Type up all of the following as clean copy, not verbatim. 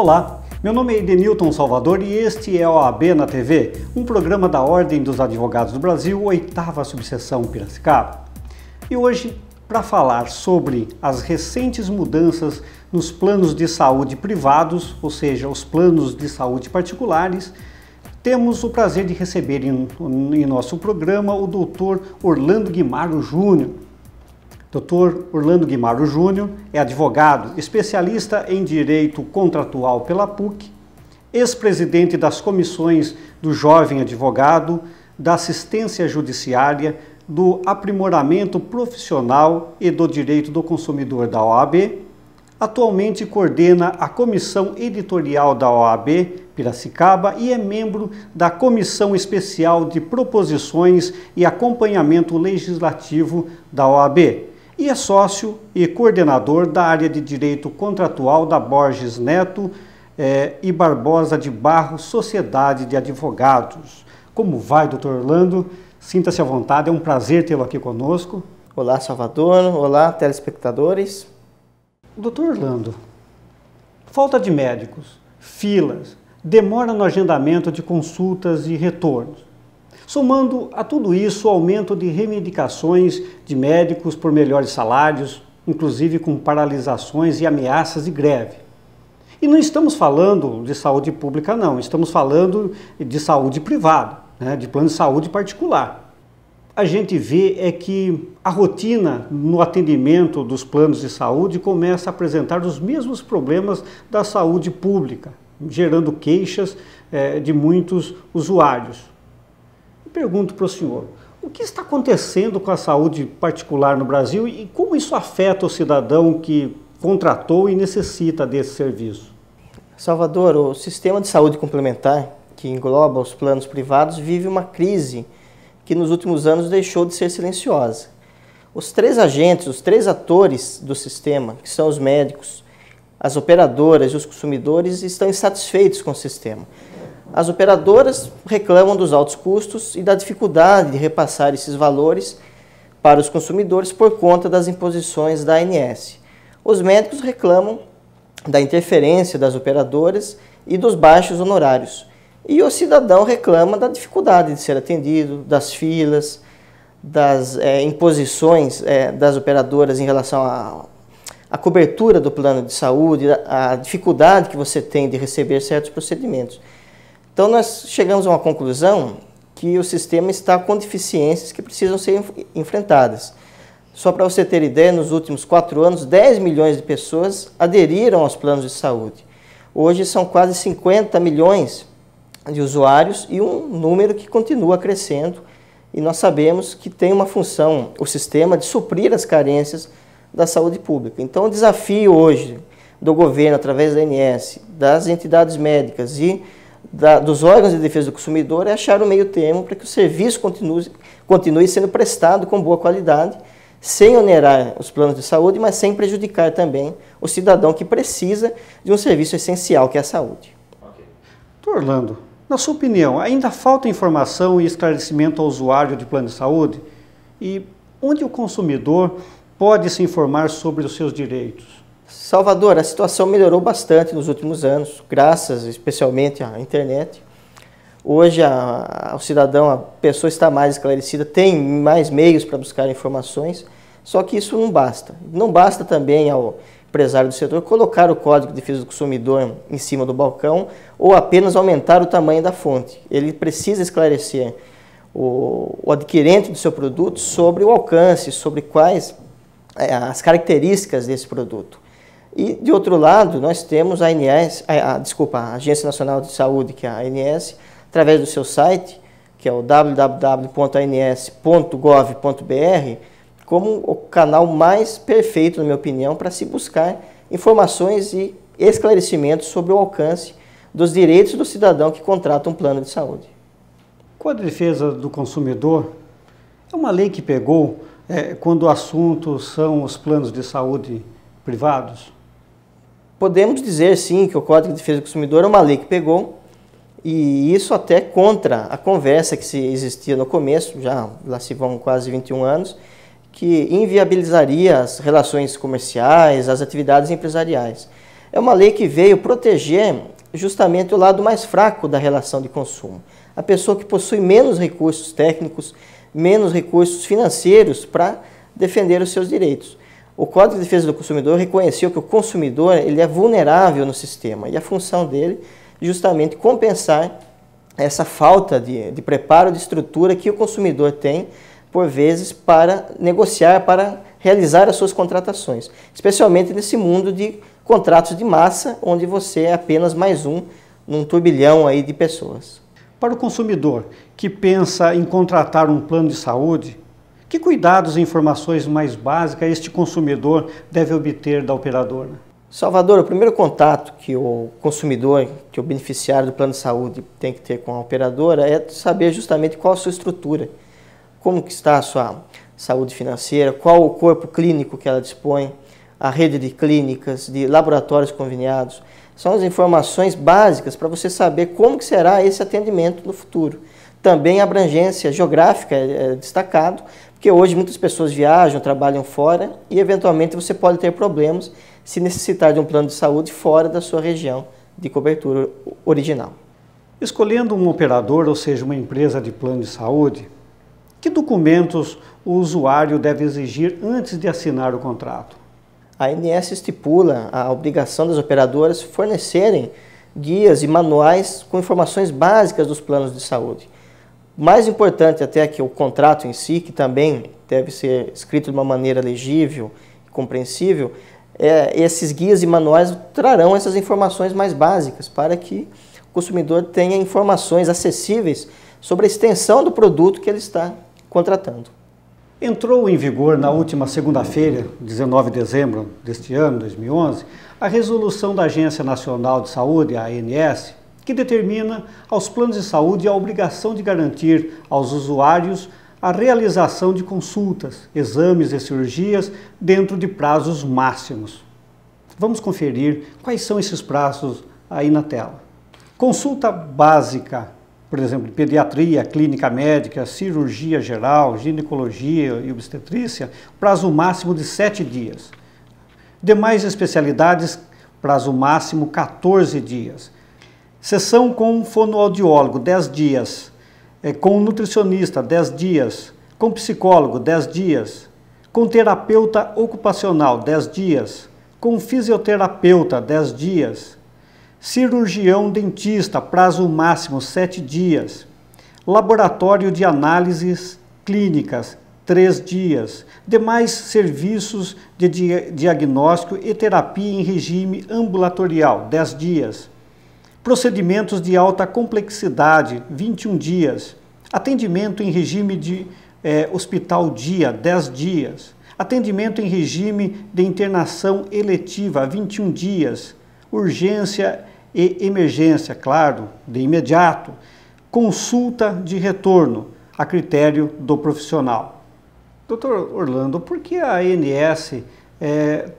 Olá, meu nome é Edenilton Salvador e este é o OAB na TV, um programa da Ordem dos Advogados do Brasil, 8ª Subseção Piracicaba. E hoje, para falar sobre as recentes mudanças nos planos de saúde privados, ou seja, os planos de saúde particulares, temos o prazer de receber em nosso programa o Dr. Orlando Guimarães Júnior. Dr. Orlando Guimarães Júnior é advogado, especialista em Direito Contratual pela PUC, ex-presidente das comissões do Jovem Advogado, da Assistência Judiciária, do Aprimoramento Profissional e do Direito do Consumidor da OAB. Atualmente coordena a Comissão Editorial da OAB Piracicaba e é membro da Comissão Especial de Proposições e Acompanhamento Legislativo da OAB. E é sócio e coordenador da área de Direito Contratual da Borges Neto e Barbosa de Barros Sociedade de Advogados. Como vai, doutor Orlando? Sinta-se à vontade, é um prazer tê-lo aqui conosco. Olá, Salvador. Olá, telespectadores. Doutor Orlando, falta de médicos, filas, demora no agendamento de consultas e retornos. Somando a tudo isso o aumento de reivindicações de médicos por melhores salários, inclusive com paralisações e ameaças de greve. E não estamos falando de saúde pública não, estamos falando de saúde privada, de plano de saúde particular. A gente vê é que a rotina no atendimento dos planos de saúde começa a apresentar os mesmos problemas da saúde pública, gerando queixas de muitos usuários. Pergunto para o senhor, o que está acontecendo com a saúde particular no Brasil e como isso afeta o cidadão que contratou e necessita desse serviço? Salvador, o sistema de saúde complementar, que engloba os planos privados, vive uma crise que nos últimos anos deixou de ser silenciosa. Os três agentes, os três atores do sistema, que são os médicos, as operadoras e os consumidores, estão insatisfeitos com o sistema. As operadoras reclamam dos altos custos e da dificuldade de repassar esses valores para os consumidores por conta das imposições da ANS. Os médicos reclamam da interferência das operadoras e dos baixos honorários. E o cidadão reclama da dificuldade de ser atendido, das filas, das imposições das operadoras em relação à cobertura do plano de saúde, a dificuldade que você tem de receber certos procedimentos. Então nós chegamos a uma conclusão que o sistema está com deficiências que precisam ser enfrentadas. Só para você ter ideia, nos últimos 4 anos, 10 milhões de pessoas aderiram aos planos de saúde. Hoje são quase 50 milhões de usuários e um número que continua crescendo. E nós sabemos que tem uma função, o sistema, de suprir as carências da saúde pública. Então o desafio hoje do governo, através da ANS, das entidades médicas e dos órgãos de defesa do consumidor é achar o meio termo para que o serviço continue sendo prestado com boa qualidade, sem onerar os planos de saúde, mas sem prejudicar também o cidadão que precisa de um serviço essencial, que é a saúde. Doutor Orlando, na sua opinião, ainda falta informação e esclarecimento ao usuário de plano de saúde? E onde o consumidor pode se informar sobre os seus direitos? Salvador, a situação melhorou bastante nos últimos anos, graças especialmente à internet. Hoje o cidadão, a pessoa está mais esclarecida, tem mais meios para buscar informações, só que isso não basta. Não basta também ao empresário do setor colocar o Código de Defesa do Consumidor em cima do balcão ou apenas aumentar o tamanho da fonte. Ele precisa esclarecer o adquirente do seu produto sobre o alcance, sobre quais as características desse produto. E, de outro lado, nós temos a Agência Nacional de Saúde, que é a ANS, através do seu site, que é o www.ans.gov.br, como o canal mais perfeito, na minha opinião, para se buscar informações e esclarecimentos sobre o alcance dos direitos do cidadão que contrata um plano de saúde. Com a defesa do consumidor, é uma lei que pegou quando o assunto são os planos de saúde privados? Podemos dizer sim que o Código de Defesa do Consumidor é uma lei que pegou, e isso até contra a conversa que existia no começo, lá se vão quase 21 anos, que inviabilizaria as relações comerciais, as atividades empresariais. É uma lei que veio proteger justamente o lado mais fraco da relação de consumo. A pessoa que possui menos recursos técnicos, menos recursos financeiros para defender os seus direitos. O Código de Defesa do Consumidor reconheceu que o consumidor ele é vulnerável no sistema e a função dele é justamente compensar essa falta de preparo de estrutura que o consumidor tem, por vezes, para negociar, para realizar as suas contratações, especialmente nesse mundo de contratos de massa, onde você é apenas mais um num turbilhão aí de pessoas. Para o consumidor que pensa em contratar um plano de saúde, que cuidados e informações mais básicas este consumidor deve obter da operadora? Salvador, o primeiro contato que o consumidor, que o beneficiário do plano de saúde tem que ter com a operadora é saber justamente qual a sua estrutura, como que está a sua saúde financeira, qual o corpo clínico que ela dispõe, a rede de clínicas, de laboratórios conveniados. São as informações básicas para você saber como que será esse atendimento no futuro. Também a abrangência geográfica é destacado, porque hoje muitas pessoas viajam, trabalham fora e eventualmente você pode ter problemas se necessitar de um plano de saúde fora da sua região de cobertura original. Escolhendo um operador, ou seja, uma empresa de plano de saúde, que documentos o usuário deve exigir antes de assinar o contrato? A ANS estipula a obrigação das operadoras fornecerem guias e manuais com informações básicas dos planos de saúde. Mais importante até que o contrato em si, que também deve ser escrito de uma maneira legível e compreensível, esses guias e manuais trarão essas informações mais básicas para que o consumidor tenha informações acessíveis sobre a extensão do produto que ele está contratando. Entrou em vigor na última segunda-feira, 19 de dezembro deste ano, 2011, a resolução da Agência Nacional de Saúde, a ANS, que determina aos planos de saúde a obrigação de garantir aos usuários a realização de consultas, exames e cirurgias dentro de prazos máximos. Vamos conferir quais são esses prazos aí na tela. Consulta básica, por exemplo, pediatria, clínica médica, cirurgia geral, ginecologia e obstetrícia, prazo máximo de 7 dias. Demais especialidades, prazo máximo 14 dias. Sessão com fonoaudiólogo, 10 dias. Com nutricionista, 10 dias. Com psicólogo, 10 dias. Com terapeuta ocupacional, 10 dias. Com fisioterapeuta, 10 dias. Cirurgião dentista, prazo máximo 7 dias. Laboratório de análises clínicas, 3 dias. Demais serviços de diagnóstico e terapia em regime ambulatorial, 10 dias. Procedimentos de alta complexidade, 21 dias. Atendimento em regime de hospital dia, 10 dias. Atendimento em regime de internação eletiva, 21 dias. Urgência e emergência, claro, de imediato. Consulta de retorno, a critério do profissional. Doutor Orlando, por que a ANS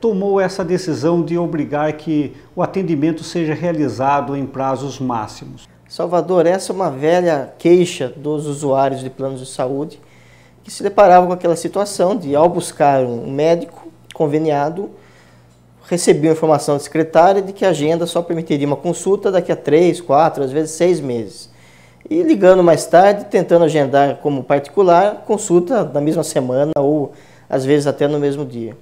tomou essa decisão de obrigar que o atendimento seja realizado em prazos máximos? Salvador, essa é uma velha queixa dos usuários de planos de saúde que se deparavam com aquela situação de, ao buscar um médico conveniado, recebiam informação da secretária de que a agenda só permitiria uma consulta daqui a 3, 4, às vezes 6 meses. E ligando mais tarde, tentando agendar como particular, consulta na mesma semana ou às vezes até no mesmo dia.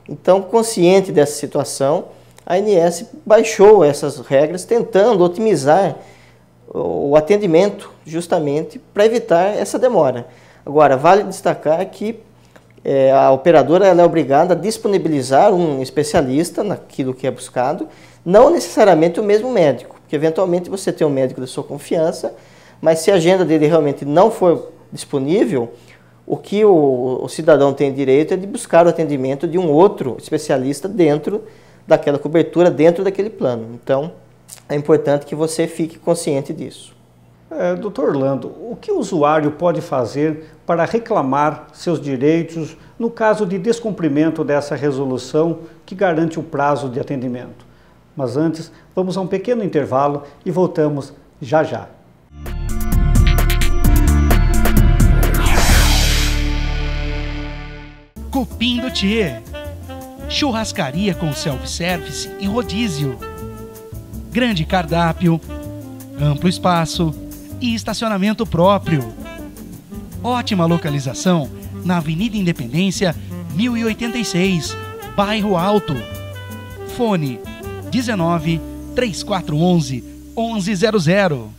Então, consciente dessa situação, a ANS baixou essas regras, tentando otimizar o atendimento, justamente para evitar essa demora. Agora, vale destacar que a operadora ela é obrigada a disponibilizar um especialista naquilo que é buscado, não necessariamente o mesmo médico, porque eventualmente você tem um médico da sua confiança, mas se a agenda dele realmente não for disponível, o que o cidadão tem direito é de buscar o atendimento de um outro especialista dentro daquela cobertura, dentro daquele plano. Então, é importante que você fique consciente disso. Doutor Orlando, o que o usuário pode fazer para reclamar seus direitos no caso de descumprimento dessa resolução que garante o prazo de atendimento? Mas antes, vamos a um pequeno intervalo e voltamos já já. Cupim do Tchê. churrascaria com self-service e rodízio, grande cardápio, amplo espaço e estacionamento próprio. Ótima localização na Avenida Independência, 1086, Bairro Alto. Fone 19 3411 1100.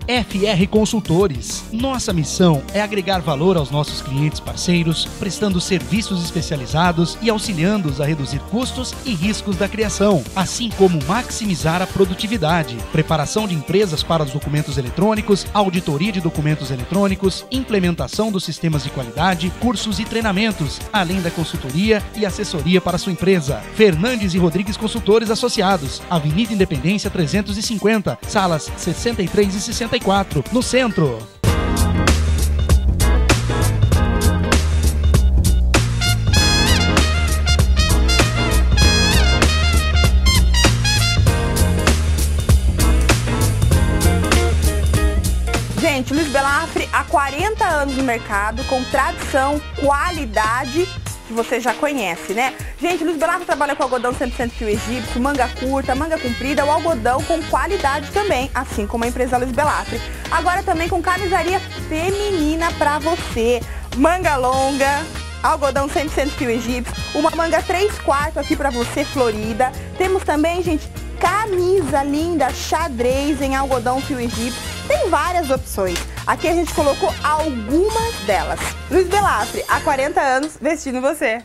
FR Consultores. Nossa missão é agregar valor aos nossos clientes parceiros, prestando serviços especializados e auxiliando-os a reduzir custos e riscos da criação, assim como maximizar a produtividade, preparação de empresas para os documentos eletrônicos, auditoria de documentos eletrônicos, implementação dos sistemas de qualidade, cursos e treinamentos, além da consultoria e assessoria para sua empresa. Fernandes e Rodrigues Consultores Associados, Avenida Independência 350, salas 63 e 64, no centro. Gente, Luiz Belafre há 40 anos no mercado, com tradição, qualidade, que você já conhece, né? Gente, Luiz Belafre trabalha com algodão 100% fio egípcio, manga curta, manga comprida, o algodão com qualidade também, assim como a empresa Luiz Belafre. Agora também com camisaria feminina pra você, manga longa, algodão 100% fio egípcio, uma manga 3/4 aqui pra você, florida. Temos também, gente, camisa linda, xadrez em algodão fio egípcio. Tem várias opções. Aqui a gente colocou algumas delas. Luiz Belafre, há 40 anos, vestindo você.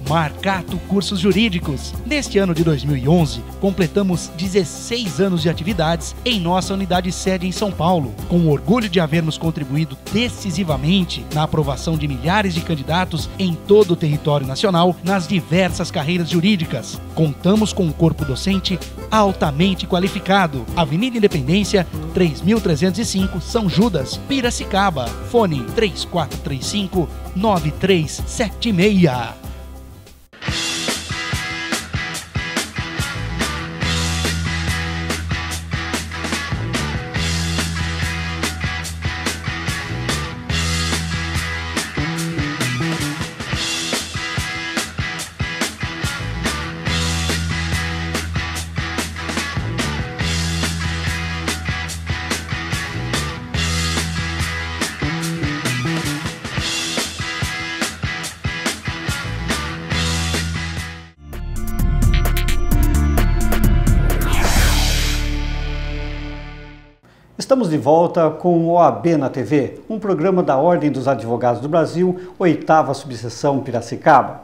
Marcato Cursos Jurídicos. Neste ano de 2011, completamos 16 anos de atividades em nossa unidade sede em São Paulo. Com o orgulho de havermos contribuído decisivamente na aprovação de milhares de candidatos em todo o território nacional nas diversas carreiras jurídicas. Contamos com um corpo docente altamente qualificado. Avenida Independência, 3305, São Judas, Piracicaba. Fone 3435-9376. Estamos de volta com o OAB na TV, um programa da Ordem dos Advogados do Brasil, 8ª Subseção Piracicaba.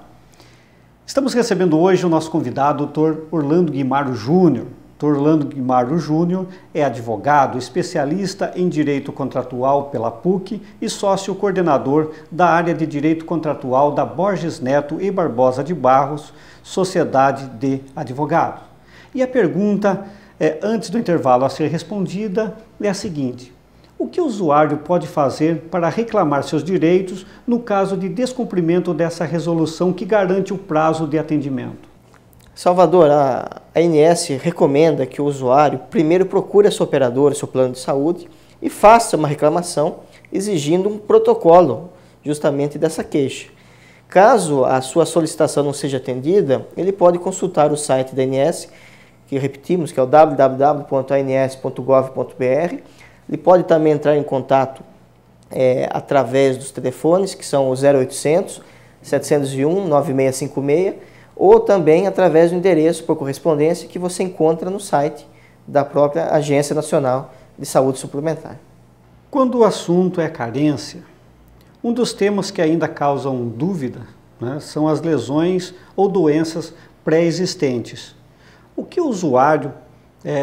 Estamos recebendo hoje o nosso convidado, o Dr. Orlando Guimaro Júnior. Dr. Orlando Guimaro Júnior é advogado, especialista em Direito Contratual pela PUC e sócio-coordenador da área de Direito Contratual da Borges Neto e Barbosa de Barros, Sociedade de Advogados. E a pergunta, antes do intervalo a ser respondida, é a seguinte: o que o usuário pode fazer para reclamar seus direitos no caso de descumprimento dessa resolução que garante o prazo de atendimento? Salvador, a ANS recomenda que o usuário primeiro procure a sua operadora, seu plano de saúde, e faça uma reclamação exigindo um protocolo justamente dessa queixa. Caso a sua solicitação não seja atendida, ele pode consultar o site da ANS, que repetimos, que é o www.ans.gov.br. Ele pode também entrar em contato através dos telefones, que são o 0800 701 9656, ou também através do endereço por correspondência que você encontra no site da própria Agência Nacional de Saúde Suplementar. Quando o assunto é carência, um dos temas que ainda causam dúvida, né, são as lesões ou doenças pré-existentes. O que o usuário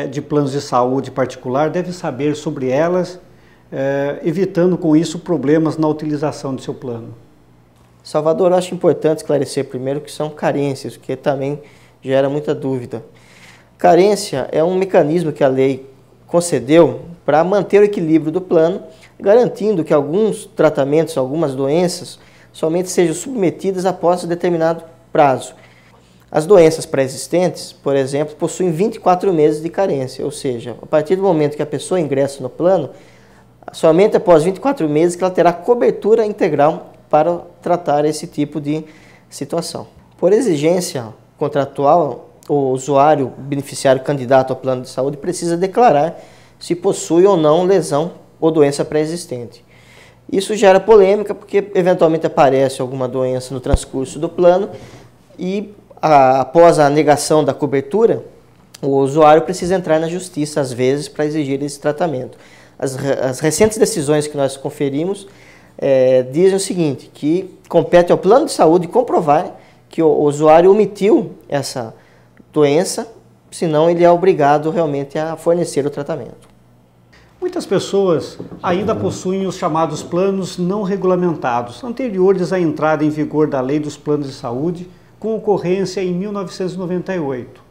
de planos de saúde particular deve saber sobre elas, evitando com isso problemas na utilização de seu plano? Salvador, eu acho importante esclarecer primeiro que são carências, que também gera muita dúvida. Carência é um mecanismo que a lei concedeu para manter o equilíbrio do plano, garantindo que alguns tratamentos, algumas doenças, somente sejam submetidas após um determinado prazo. As doenças pré-existentes, por exemplo, possuem 24 meses de carência, ou seja, a partir do momento que a pessoa ingressa no plano, somente após 24 meses que ela terá cobertura integral para tratar esse tipo de situação. Por exigência contratual, o usuário beneficiário candidato ao plano de saúde precisa declarar se possui ou não lesão ou doença pré-existente. Isso gera polêmica porque eventualmente aparece alguma doença no transcurso do plano e após a negação da cobertura, o usuário precisa entrar na justiça às vezes para exigir esse tratamento. As recentes decisões que nós conferimos dizem o seguinte, que compete ao plano de saúde comprovar que o usuário omitiu essa doença, senão ele é obrigado realmente a fornecer o tratamento. Muitas pessoas ainda possuem os chamados planos não regulamentados, anteriores à entrada em vigor da Lei dos Planos de Saúde, com ocorrência em 1998.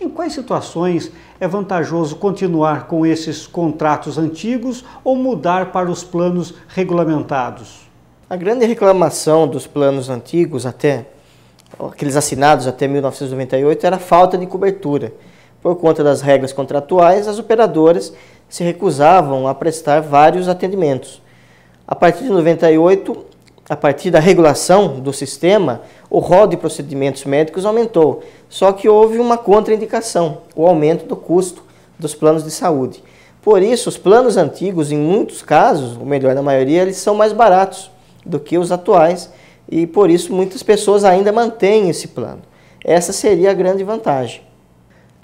Em quais situações é vantajoso continuar com esses contratos antigos ou mudar para os planos regulamentados? A grande reclamação dos planos antigos, aqueles assinados até 1998, era a falta de cobertura. Por conta das regras contratuais, as operadoras se recusavam a prestar vários atendimentos. A partir de 98, a partir da regulação do sistema, o rol de procedimentos médicos aumentou, só que houve uma contraindicação, o aumento do custo dos planos de saúde. Por isso, os planos antigos, em muitos casos, ou melhor, na maioria, eles são mais baratos do que os atuais e por isso muitas pessoas ainda mantêm esse plano. Essa seria a grande vantagem.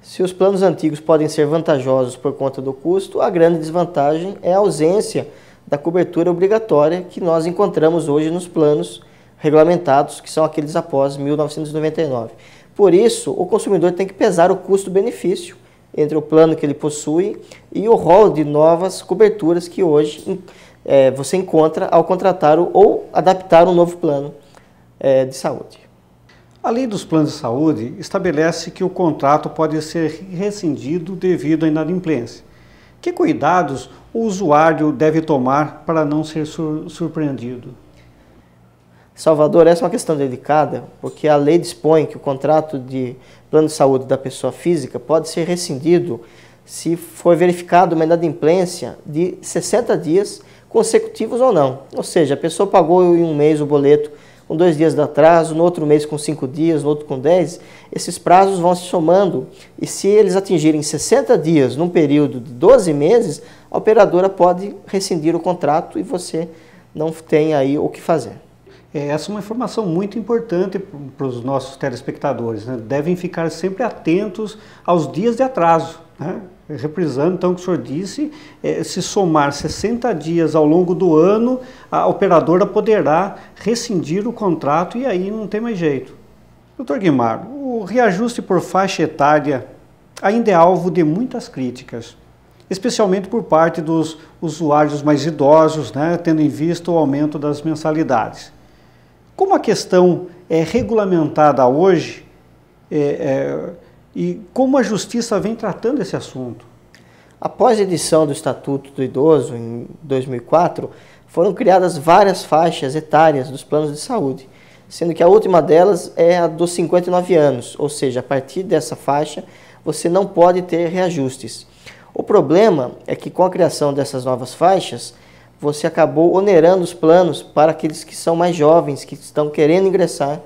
Se os planos antigos podem ser vantajosos por conta do custo, a grande desvantagem é a ausência da cobertura obrigatória que nós encontramos hoje nos planos regulamentados, que são aqueles após 1999. Por isso, o consumidor tem que pesar o custo-benefício entre o plano que ele possui e o rol de novas coberturas que hoje você encontra ao contratar ou adaptar um novo plano de saúde. A Lei dos Planos de Saúde estabelece que o contrato pode ser rescindido devido à inadimplência. Que cuidados o usuário deve tomar para não ser surpreendido? Salvador, essa é uma questão delicada, porque a lei dispõe que o contrato de plano de saúde da pessoa física pode ser rescindido se for verificado uma inadimplência de 60 dias consecutivos ou não. Ou seja, a pessoa pagou em um mês o boleto com 2 dias de atraso, no outro mês com 5 dias, no outro com 10, esses prazos vão se somando e se eles atingirem 60 dias num período de 12 meses, a operadora pode rescindir o contrato e você não tem aí o que fazer. Essa é uma informação muito importante para os nossos telespectadores, né? Devem ficar sempre atentos aos dias de atraso, né? Reprisando então o que o senhor disse, se somar 60 dias ao longo do ano, a operadora poderá rescindir o contrato e aí não tem mais jeito. Dr. Guimar, o reajuste por faixa etária ainda é alvo de muitas críticas, especialmente por parte dos usuários mais idosos, né, tendo em vista o aumento das mensalidades. Como a questão é regulamentada hoje, e como a Justiça vem tratando esse assunto? Após a edição do Estatuto do Idoso, em 2004, foram criadas várias faixas etárias dos planos de saúde, sendo que a última delas é a dos 59 anos, ou seja, a partir dessa faixa você não pode ter reajustes. O problema é que com a criação dessas novas faixas, você acabou onerando os planos para aqueles que são mais jovens, que estão querendo ingressar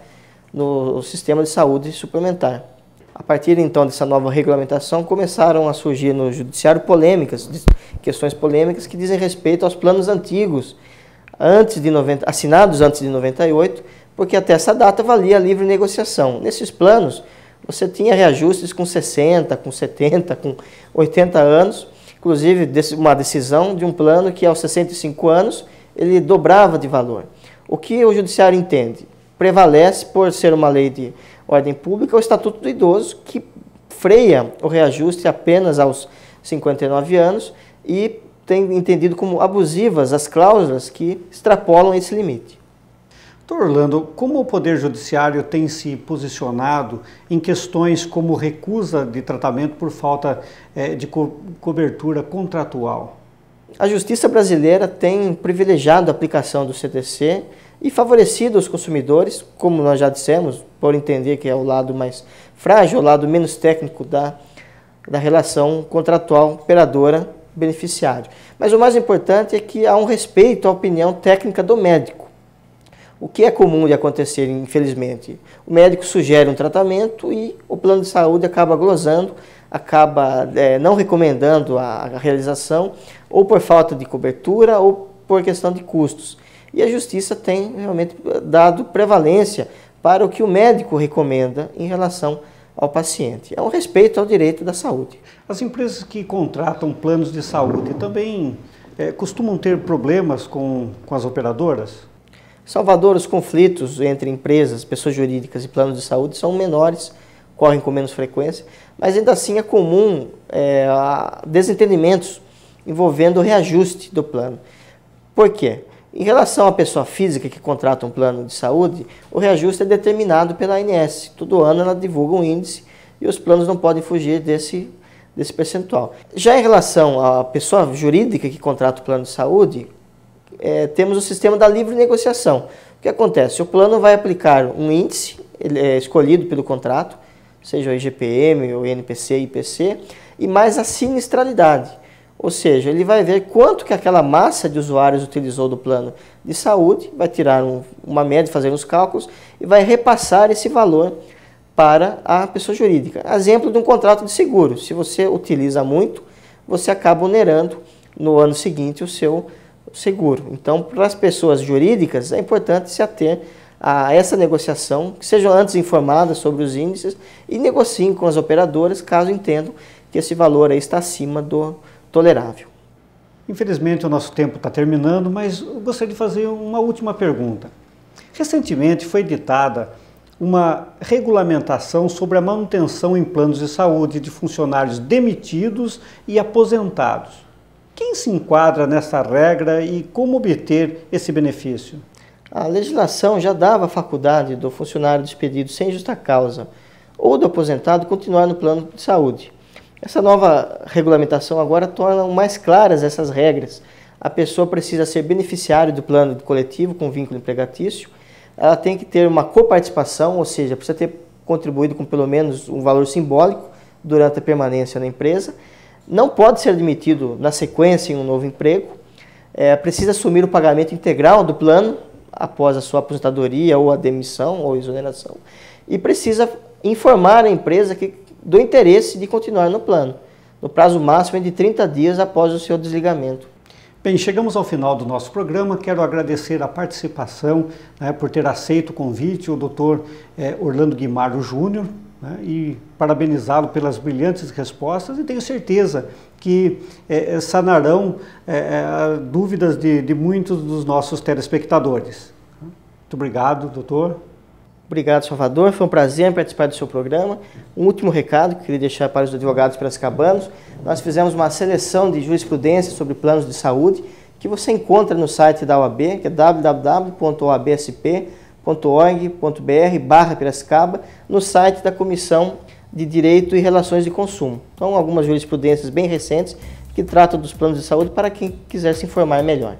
no sistema de saúde suplementar. A partir então dessa nova regulamentação, começaram a surgir no judiciário questões polêmicas que dizem respeito aos planos antigos, assinados antes de 98, porque até essa data valia a livre negociação. Nesses planos, você tinha reajustes com 60, com 70, com 80 anos, inclusive uma decisão de um plano que aos 65 anos ele dobrava de valor. O que o judiciário entende? Prevalece, por ser uma lei de ordem pública, o Estatuto do Idoso, que freia o reajuste apenas aos 59 anos e tem entendido como abusivas as cláusulas que extrapolam esse limite. Doutor Orlando, como o Poder Judiciário tem se posicionado em questões como recusa de tratamento por falta de cobertura contratual? A Justiça brasileira tem privilegiado a aplicação do CTC e favorecido os consumidores, como nós já dissemos, por entender que é o lado mais frágil, o lado menos técnico da relação contratual operadora-beneficiário. Mas o mais importante é que há um respeito à opinião técnica do médico. O que é comum de acontecer, infelizmente? O médico sugere um tratamento e o plano de saúde acaba glosando, acaba não recomendando a realização, ou por falta de cobertura ou por questão de custos. E a Justiça tem realmente dado prevalência para o que o médico recomenda em relação ao paciente. É um respeito ao direito da saúde. As empresas que contratam planos de saúde também costumam ter problemas com as operadoras? Salvador, os conflitos entre empresas, pessoas jurídicas e planos de saúde são menores, correm com menos frequência, mas ainda assim é comum desentendimentos envolvendo o reajuste do plano. Por quê? Em relação à pessoa física que contrata um plano de saúde, o reajuste é determinado pela ANS. Todo ano ela divulga um índice e os planos não podem fugir desse percentual. Já em relação à pessoa jurídica que contrata o plano de saúde, temos o sistema da livre negociação. O que acontece? O plano vai aplicar um índice escolhido pelo contrato, seja o IGPM, o INPC, IPC, e mais a sinistralidade. Ou seja, ele vai ver quanto que aquela massa de usuários utilizou do plano de saúde, vai tirar uma média, fazer uns cálculos e vai repassar esse valor para a pessoa jurídica. Exemplo de um contrato de seguro. Se você utiliza muito, você acaba onerando no ano seguinte o seu seguro. Então, para as pessoas jurídicas, é importante se ater a essa negociação, que sejam antes informadas sobre os índices e negociem com as operadoras, caso entendam que esse valor aí está acima do tolerável. Infelizmente o nosso tempo está terminando, mas eu gostaria de fazer uma última pergunta. Recentemente foi editada uma regulamentação sobre a manutenção em planos de saúde de funcionários demitidos e aposentados. Quem se enquadra nessa regra e como obter esse benefício? A legislação já dava a faculdade do funcionário despedido sem justa causa ou do aposentado continuar no plano de saúde. Essa nova regulamentação agora torna mais claras essas regras. A pessoa precisa ser beneficiário do plano coletivo com vínculo empregatício, ela tem que ter uma coparticipação, ou seja, precisa ter contribuído com pelo menos um valor simbólico durante a permanência na empresa, não pode ser admitido na sequência em um novo emprego, precisa assumir o pagamento integral do plano após a sua aposentadoria ou a demissão ou exoneração e precisa informar a empresa do interesse de continuar no plano, no prazo máximo de 30 dias após o seu desligamento. Bem, chegamos ao final do nosso programa. Quero agradecer a participação, por ter aceito o convite, o Dr. Orlando Guimarães Júnior, e parabenizá-lo pelas brilhantes respostas e tenho certeza que sanarão dúvidas de muitos dos nossos telespectadores. Muito obrigado, doutor. Obrigado, Salvador. Foi um prazer participar do seu programa. Um último recado que eu queria deixar para os advogados piracicabanos. Nós fizemos uma seleção de jurisprudência sobre planos de saúde que você encontra no site da OAB, que é www.oabsp.org.br/Piracicaba, no site da Comissão de Direito e Relações de Consumo. Então, algumas jurisprudências bem recentes que tratam dos planos de saúde para quem quiser se informar melhor.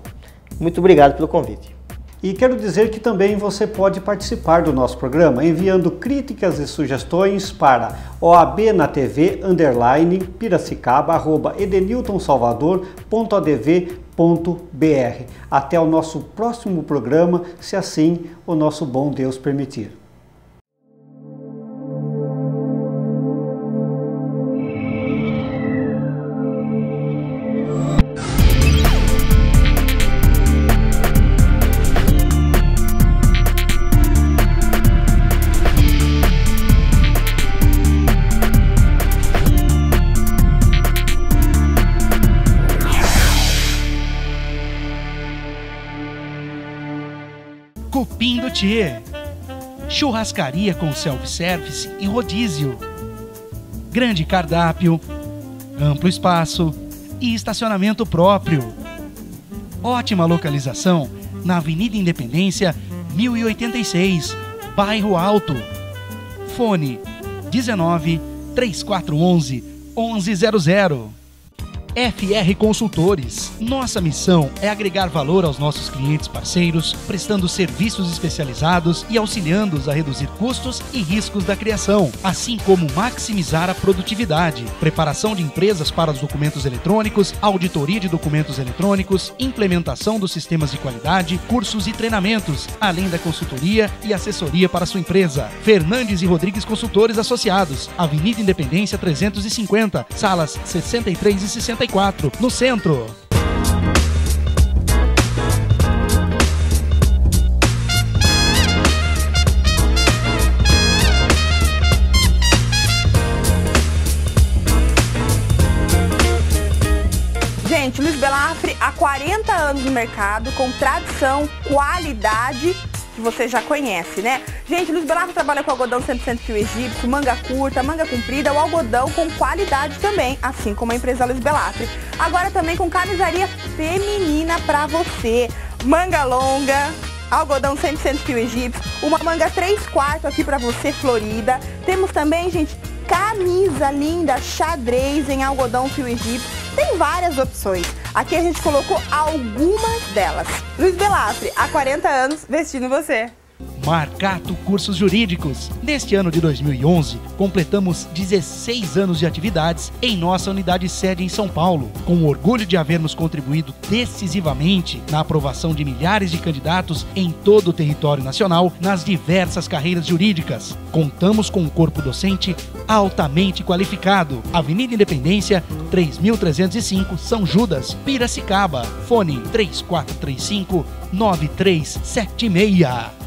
Muito obrigado pelo convite. E quero dizer que também você pode participar do nosso programa enviando críticas e sugestões para oabnatv_edeniltonsalvador.adv.br. Até o nosso próximo programa, se assim o nosso bom Deus permitir. Cupim do Tchê, churrascaria com self-service e rodízio, grande cardápio, amplo espaço e estacionamento próprio. Ótima localização na Avenida Independência 1086, Bairro Alto. Fone 19 3411 1100. FR Consultores. Nossa missão é agregar valor aos nossos clientes parceiros, prestando serviços especializados e auxiliando-os a reduzir custos e riscos da criação, assim como maximizar a produtividade, preparação de empresas para os documentos eletrônicos, auditoria de documentos eletrônicos, implementação dos sistemas de qualidade, cursos e treinamentos, além da consultoria e assessoria para sua empresa. Fernandes e Rodrigues Consultores Associados, Avenida Independência 350, salas 63 e 64, no centro. Gente, Luiz Belafre há 40 anos no mercado, com tradição, qualidade, que você já conhece, né? Gente, Luiz Belafre trabalha com algodão 100% fio egípcio, manga curta, manga comprida, o algodão com qualidade também, assim como a empresa Luiz Belafre. Agora também com camisaria feminina pra você, manga longa, algodão 100% fio egípcio, uma manga 3/4 aqui pra você, florida. Temos também, gente, camisa linda, xadrez em algodão fio egípcio. Tem várias opções. Aqui a gente colocou algumas delas. Luiz Belafre, há 40 anos, vestindo você. Marcato Cursos Jurídicos. Neste ano de 2011, completamos 16 anos de atividades em nossa unidade sede em São Paulo, com o orgulho de havermos contribuído decisivamente na aprovação de milhares de candidatos em todo o território nacional nas diversas carreiras jurídicas. Contamos com um corpo docente altamente qualificado. Avenida Independência, 3305, São Judas, Piracicaba. Fone 3435-9376.